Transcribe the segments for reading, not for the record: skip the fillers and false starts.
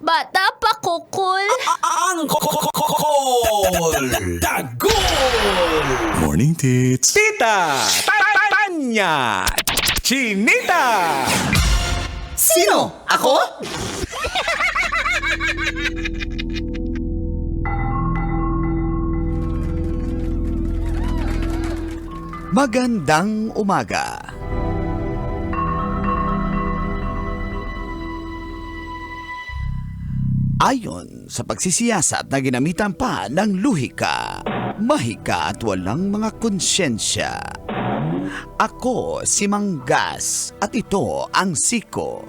Bata pa, kukul. Ang Call! Dagol! Morning, Tits. Tita! Tanya! Chinita! Sino? Ako? Magandang umaga. Ayon sa pagsisiyasat na ginamitan pa ng luhika, mahika at walang mga konsyensya. Ako si Manggas at ito ang Siko.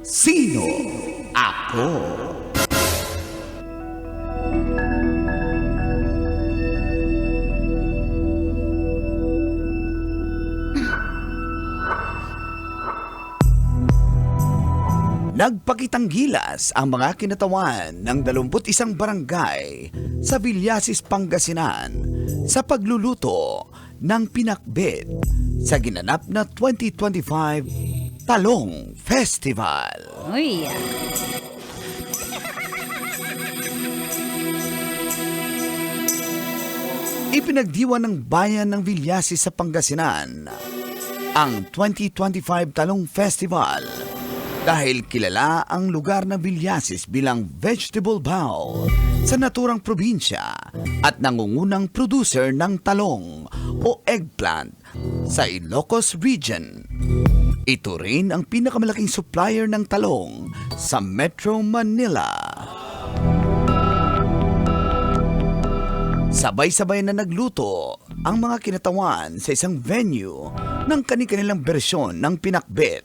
Sino ako? Nagpakitang gilas ang mga kinatawan ng 21 barangay sa Villasis, Pangasinan sa pagluluto ng pinakbet sa ginanap na 2025 Talong Festival. Uy. Ipinagdiwan ng bayan ng Villasis sa Pangasinan ang 2025 Talong Festival dahil kilala ang lugar ng Villasis bilang vegetable bowl sa naturang probinsya at nangungunang producer ng talong o eggplant sa Ilocos Region. Ito rin ang pinakamalaking supplier ng talong sa Metro Manila. Sabay-sabay na nagluto ang mga kinatawan sa isang venue ng kani-kanilang bersyon ng pinakbet.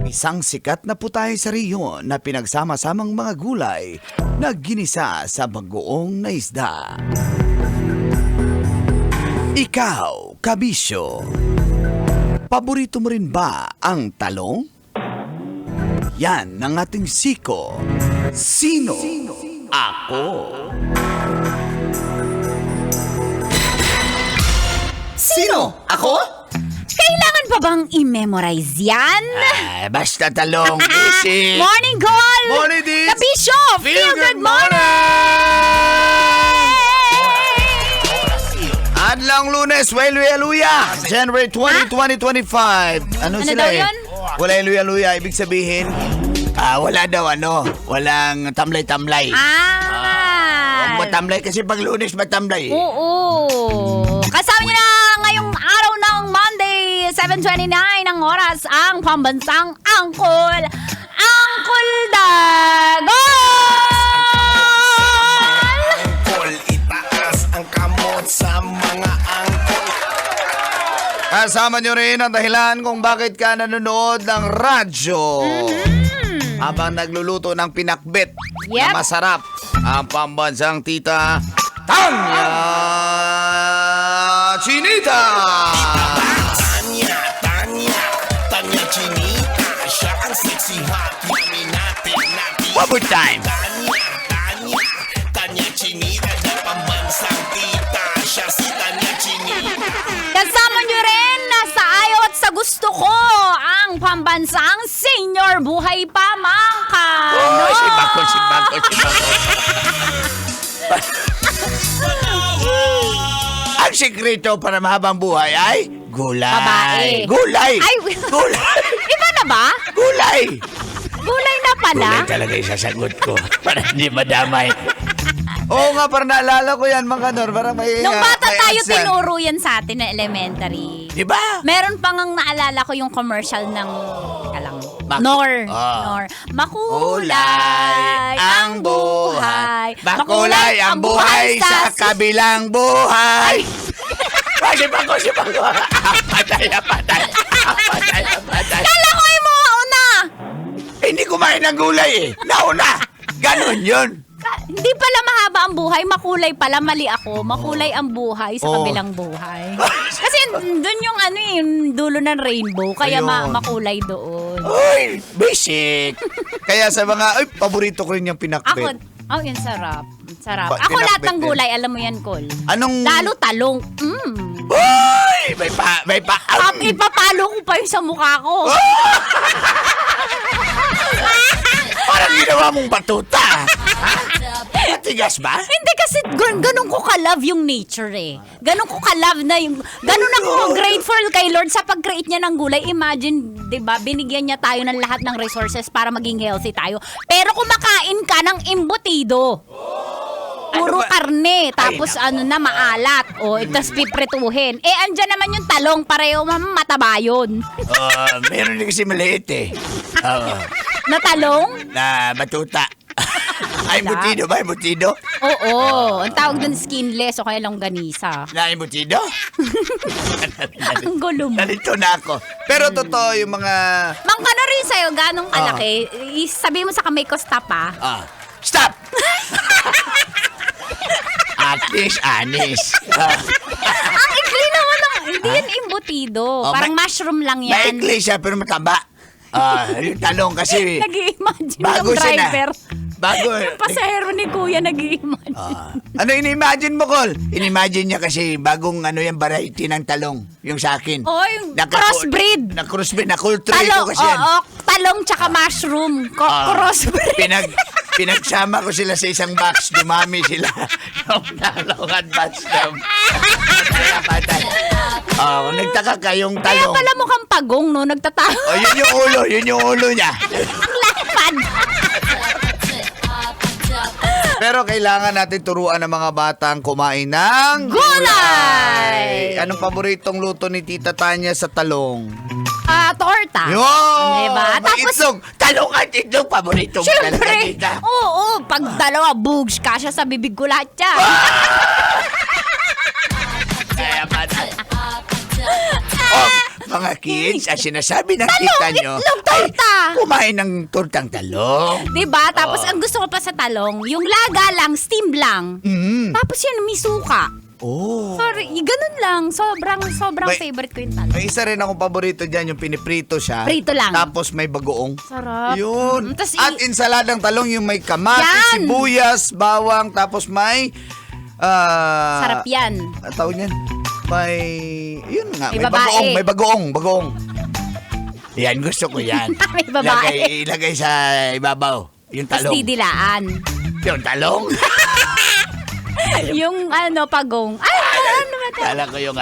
Isang sikat na putahe sa riyon na pinagsama-samang mga gulay na ginisa sa bagoong na isda. Ikaw, kabisyo, paborito mo rin ba ang talong? Yan ang ating Siko. Sino ako? Sino? Ako? Kailangan pa bang i-memorize yan? Basta talong, busy. Morning, Call! Morning, Deeds! Kabisyo! Feel good morning! Adlang Lunes, Hallelujah! January 20, 2025. Ano sila daw eh? yun? Wala Hallelujah. Ibig sabihin, wala daw walang tamlay-tamlay. Ah! Matamlay kasi pag Lunes matamlay. Oo. Kasama niyo na ngayong araw ng Monday, 7:29 ang oras, ang pambansang Angkol. Angkol Dagol! Call, itaas ang kamot sa mga angkol. Kasama nyo rin ang dahilan kung bakit ka nanonood ng radyo. Habang nagluluto ng pinakbet Yep. na masarap ang pambansang tita Tanya Chinita. Tanya Chinita. Siya ang sexy hot. Yummy natin. One more time. Tanya Chinita. Di pambansang tita. Siya si Tanya Chinita. Kasama niyo rin na sa ayaw at sa gusto ko ang pambansang senior buhay pamangka. Oh, si Bako. Ang sikreto para mahabang buhay ay gulay. Babae. Gulay. Ay, Gulay. iba na ba? Gulay. Gulay na pala? Gulay talaga yung sasagot ko para hindi madamay. Oo nga, parang naalala ko yan, mga Nor. Parang may... Nung bata may tayo, answer. tinuro yan sa atin na elementary. Diba? Meron pang ang naalala ko yung commercial ng... Teka lang. Mak- Nor. Ah. Nor. Makulay ang buhay. Makulay ang buhay sa kabilang buhay. Si Bako. Patay. Kala ko yung mga una! Hindi kumain ng gulay eh. Nauna. Ganon yun. Hindi pala mahaba ang buhay, makulay pala. Mali ako. Makulay ang buhay sa Oh. kabilang buhay. Kasi dun yung yung dulo ng rainbow. Kaya Ayun. makulay doon. Uy, basic. Kaya sa mga, paborito ko rin yung Ako, pinakbet. yung sarap. Sarap. Ba- Ako lahat pinakbet ng din. gulay, alam mo yan, Col. Anong... Lalo talong. Uy! May pa... Ipapalo ko pa yung sa mukha ko. ginawa mong batuta? Ha? Matigas ba? Hindi kasi ganun ko ka-love yung nature eh. Ganun ko ka-love na yung... Ganun ako grateful kay Lord sa pag-create niya ng gulay. Imagine, di ba, binigyan niya tayo ng lahat ng resources para maging healthy tayo. Pero kumakain ka ng embutido. Puro Ano ba? karne, tapos na, maalat. O, tapos piprituhin. Andyan naman yung talong, pareho mataba yun. Meron din kasi maliit eh. Na talong? Na batuta. Ay, embutido ba? Embutido? Oo, ang tawag dun skinless o kaya longganisa. Na embutido? Ang gulo mo. Nalito na ako. Pero totoo yung mga... Mang ano rin sa'yo, ganong kalaki, sabi mo sa kamay ko, stop Stop! Atis, anis. Ang ikli naman hindi yan embutido. Parang mushroom lang yan. Maikli siya pero mataba. Yung talong kasi... Nag-i-imagine Bago yung siya na. driver. Bago. Yung pasahero ni Kuya nag-i-imagine. Ano ini-imagine mo, Col? In-imagine niya kasi bagong yan, variety ng talong. Yung sa akin. Yung crossbreed. Na-crossbreed. Na-culture Talong, ko kasi yan. talong tsaka mushroom. Crossbreed. Pinagsama ko sila sa isang box. Dumami sila. Yung talongan batch na. Nagtaka ka yung Kaya talong. pala mukhang pagong, no? Nagtatawa. Yun yung ulo. Yun yung ulo niya. Ang lapad. Pero kailangan natin turuan ng mga batang kumain ng... Gulay! Anong paboritong luto ni Tita Tanya sa talong? Torta. Yun! Diba? May Tapos, itlog. Talong at itlog. Paborito mo talaga, syempre, tita. oo, pag dalawa, bugs, kasya sa bibig ko lahat yan. Kaya ba mga kids, ang sinasabi ng tita nyo, itlog, torta. kumain ng tortang talong. Diba? Tapos, ang gusto ko pa sa talong, yung laga lang, steam lang. Tapos yun, may suka. Oh. Sorry, ganun lang. Sobrang May- favorite ko yung talong. May isa rin akong paborito dyan, yung piniprito siya. Prito lang. Tapos may bagoong. Sarap. Yun. Tas At insaladang talong yung may kamatis, Yan. sibuyas, bawang, tapos may... Sarap yan. Tawag niyan? May... Yun nga. May May babae. bagoong. May bagoong. Yan, gusto ko yan. May babae. Ilagay sa ibabaw. Yung Tapos talong. didilaan. Yung talong? Yung pagong. Ay, ano ba ito? Kala ko yung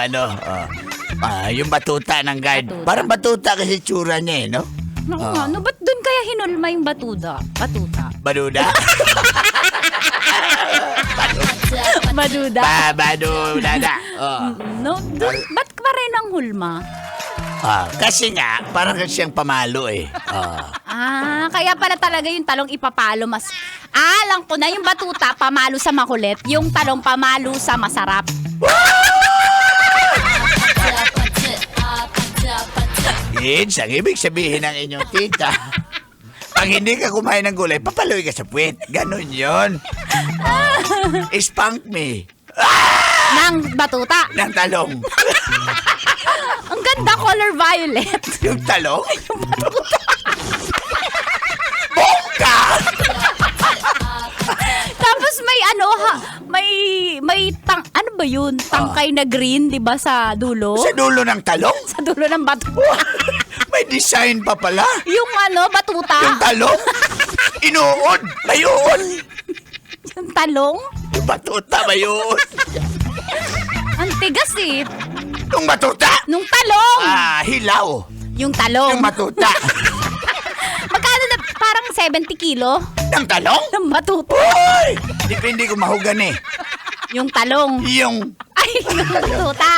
yung batuta ng guide. Batuta. Parang batuta kasi tsura niya no? Naku nga, ba't doon kaya hinulma yung batuta? Baduda? Baduda? Badudada. No, doon, ba't pa rin ang hulma? Kasi nga, parang siyang pamalo eh. Kaya pala talaga yung talong ipapalo mas... alam ko na, yung batuta pamalo sa makulit, yung talong pamalo sa masarap. Kids, ang ibig sabihin ng inyong tita, pag hindi ka kumain ng gulay, papaloy ka sa puwet. Ganon yun. Spank me. Ng batuta. Ng talong. Ang ganda, color violet. Yung talong? Yung batuta. Bongga! Tapos may ano ba yun? Tangkay na green, di ba, sa dulo? Sa dulo ng talong? Sa dulo ng batuta. May design pa pala. Yung batuta. Yung talong? Inuod. May uod. Yung talong. Yung batuta, may uod. Ang tigas eh. Yung batuta? Nung talong. Hilaw. Yung talong. Yung batuta. Magkano na? Parang 70 kilo Ng talong? ng batuta. Uy! Depende kung mahugan eh. Yung talong. Yung... Yung batuta.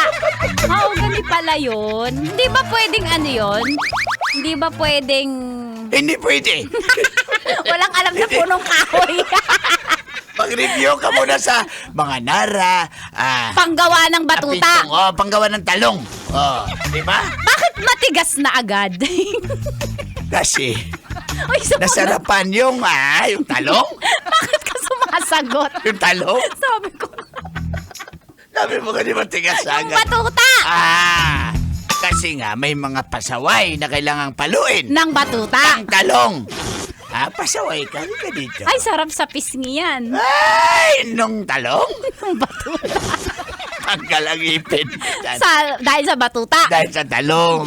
Mahogany pala yun. Hindi ba pwedeng yun? Hindi ba pwedeng... Hindi pwede. Walang alam na punong kahoy. Mag-review ka muna sa mga nara, Panggawa ng batuta. kapitong, panggawa ng talong. Di ba? Bakit matigas na agad? Kasi Uy, nasarapan yung talong. Bakit ka sumasagot? Yung talong. Sabi ko, Sabi mo ka di matigas yung agad. batuta Kasi nga may mga pasaway na kailangang paluin. ng batuta. Ang talong. Pasaway ka. Halika dito. Ay, sarap sa pisngi yan. Ay, nung talong. Yung batuta. Tanggal ang ipin. Dahil sa batuta. Dahil sa talong.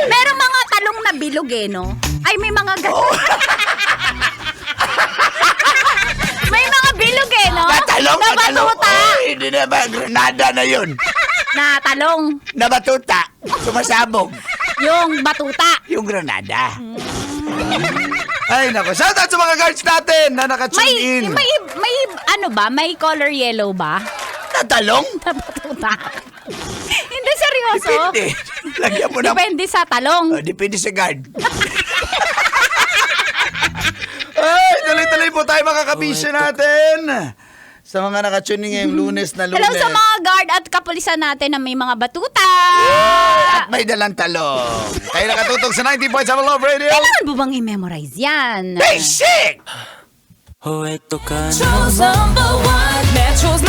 Merong mga talong na bilog no? Ay, may mga na ba? Granada na yun. Na talong. Na batuta. Sumasabog. Yung batuta. Yung granada. Ay, nako. Shoutout sa mga guards natin na nakatune in. May ano ba? May color yellow ba? Na talong? Na batuta. Hindi, seryoso. Depende. Lagyan mo na. Depende sa talong. Depende sa guard. Ay, tuloy-tuloy po tayo mga kabisyo natin. Sa mga nakatune in ngayong Lunes na Lunes. Hello sa mga guard at kapulisan natin na may mga batuta. At may dalang talong. Kayo nakatutok sa 90.7 Love Radio. Kailangan mo bang i-memorize yan? Basic! Oh, eto ka na. Metro's number one, Metro's